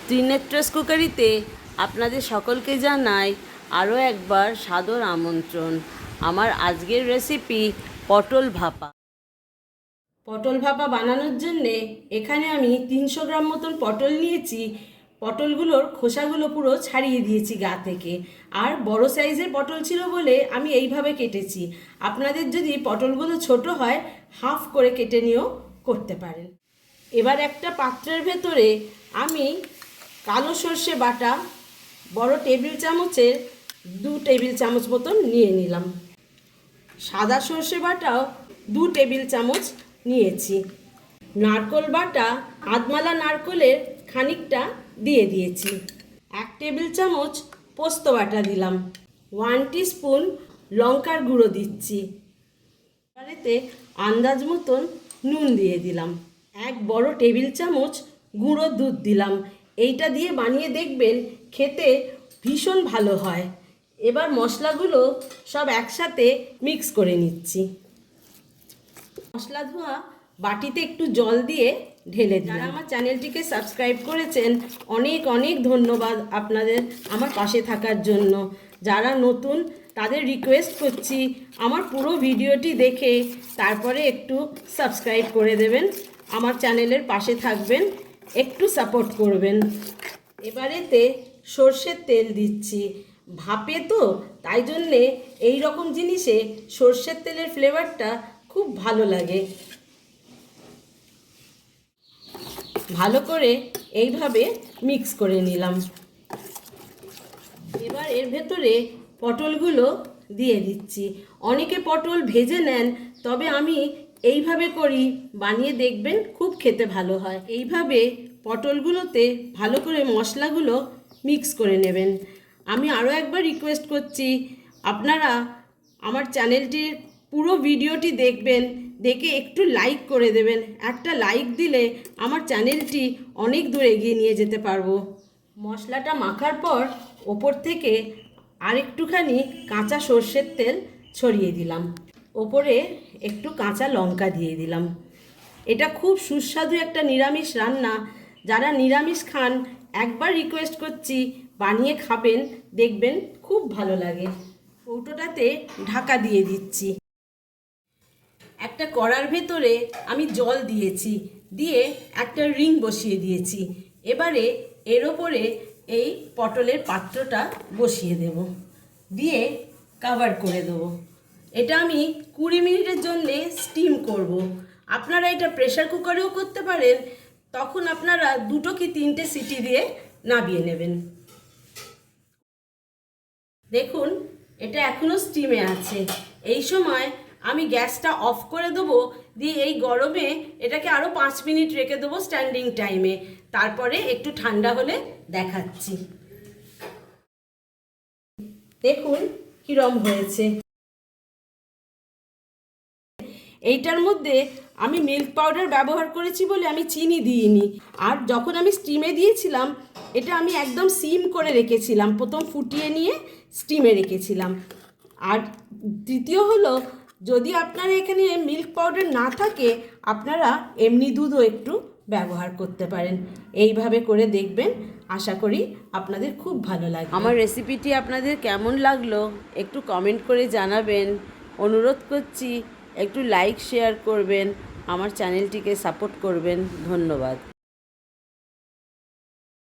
ত্রিনেত্রাস কুকারিতে আপনাদের সকলকে জানাই আরও একবার সাদর আমন্ত্রণ। আমার আজকের রেসিপি পটল ভাপা। পটল ভাপা বানানোর জন্যে এখানে আমি 300 গ্রাম মতন পটল নিয়েছি। পটলগুলোর খোসাগুলো পুরো ছাড়িয়ে দিয়েছি গা থেকে। আর বড় সাইজের পটল ছিল বলে আমি এইভাবে কেটেছি। আপনাদের যদি পটলগুলো ছোট হয় হাফ করে কেটে নিয়েও করতে পারেন। এবার একটা পাত্রের ভেতরে আমি কালো সর্ষে বাটা বড় টেবিল চামচের 2 টেবিল চামচ মতন নিয়ে নিলাম। সাদা সর্ষে বাটাও 2 টেবিল চামচ নিয়েছি। নারকোল বাটা আধমালা নারকোলের খানিকটা দিয়ে দিয়েছি। 1 টেবিল চামচ পোস্ত বাটা দিলাম। 1 টিস্পুন লঙ্কার গুঁড়ো দিচ্ছি। এবারেতে আন্দাজ মতন নুন দিয়ে দিলাম। 1 বড় টেবিল চামচ গুঁড়ো দুধ দিলাম। এইটা দিয়ে বানিয়ে দেখবেন খেতে ভীষণ ভালো হয়। এবার মশলাগুলো সব একসাথে মিক্স করে নিচ্ছি। মশলা ধোয়া বাটিতে একটু জল দিয়ে ঢেলে দিই। যারা আমার চ্যানেলটিকে সাবস্ক্রাইব করেছেন অনেক অনেক ধন্যবাদ আপনাদের আমার পাশে থাকার জন্য। যারা নতুন তাদের রিকোয়েস্ট করছি আমার পুরো ভিডিওটি দেখে তারপরে একটু সাবস্ক্রাইব করে দেবেন, আমার চ্যানেলের পাশে থাকবেন, একটু সাপোর্ট করবেন। এবারেতে সর্ষের তেল দিচ্ছি। ভাপে তো তাই জন্যে এই রকম জিনিসে সর্ষের তেলের ফ্লেভারটা খুব ভালো লাগে। ভালো করে এইভাবে মিক্স করে নিলাম। এবার এর ভেতরে পটলগুলো দিয়ে দিচ্ছি। অনেকে পটল ভেজে নেন, তবে আমি এইভাবে করি, বানিয়ে দেখবেন খুব খেতে ভালো হয়। এইভাবে পটলগুলোতে ভালো করে মশলাগুলো মিক্স করে নেবেন। আমি আরও একবার রিকোয়েস্ট করছি আপনারা আমার চ্যানেলটির পুরো ভিডিওটি দেখবেন, দেখে একটু লাইক করে দেবেন। একটা লাইক দিলে আমার চ্যানেলটি অনেক দূর এগিয়ে নিয়ে যেতে পারবো। মশলাটা মাখার পর ওপর থেকে আরেকটুখানি কাঁচা সর্ষের তেল ছড়িয়ে দিলাম। ওপরে একটু কাঁচা লঙ্কা দিয়ে দিলাম। এটা খুব সুস্বাদু একটা নিরামিষ রান্না। যারা নিরামিষ খান একবার রিকোয়েস্ট করছি বানিয়ে খাবেন, দেখবেন খুব ভালো লাগে। কৌটোটাতে ঢাকা দিয়ে দিচ্ছি। একটা কড়ার ভেতরে আমি জল দিয়েছি, দিয়ে একটা রিং বসিয়ে দিয়েছি। এবারে এর ওপরে এই পটলের পাত্রটা বসিয়ে দেব, দিয়ে কভার করে দেবো। এটা আমি 20 মিনিটের জন্যে স্টিম করব। আপনারা এটা প্রেসার কুকারেও করতে পারেন, তখন আপনারা 2 কি 3টে সিটি দিয়ে নামিয়ে নেবেন। দেখুন এটা এখনও স্টিমে আছে। এই সময় আমি গ্যাসটা অফ করে দেবো, দিয়ে এই গরমে এটাকে আরও 5 মিনিট রেখে দেবো স্ট্যান্ডিং টাইমে। তারপরে একটু ঠান্ডা হলে দেখাচ্ছি। দেখুন কীরকম হয়েছে। এইটার মধ্যে আমি মিল্ক পাউডার ব্যবহার করেছি বলে আমি চিনি দিইনি। আর যখন আমি স্টিমে দিয়েছিলাম এটা আমি একদম সিম করে রেখেছিলাম, প্রথম ফুটিয়ে নিয়ে স্টিমে রেখেছিলাম। আর তৃতীয় হলো, যদি আপনারা এখানে মিল্ক পাউডার না থাকে আপনারা এমনি দুধও একটু ব্যবহার করতে পারেন। এইভাবে করে দেখবেন, আশা করি আপনাদের খুব ভালো লাগবে। আমার রেসিপিটি আপনাদের কেমন লাগলো একটু কমেন্ট করে জানাবেন। অনুরোধ করছি একটু লাইক শেয়ার করবেন, আমার চ্যানেলটিকে সাপোর্ট করবেন। ধন্যবাদ।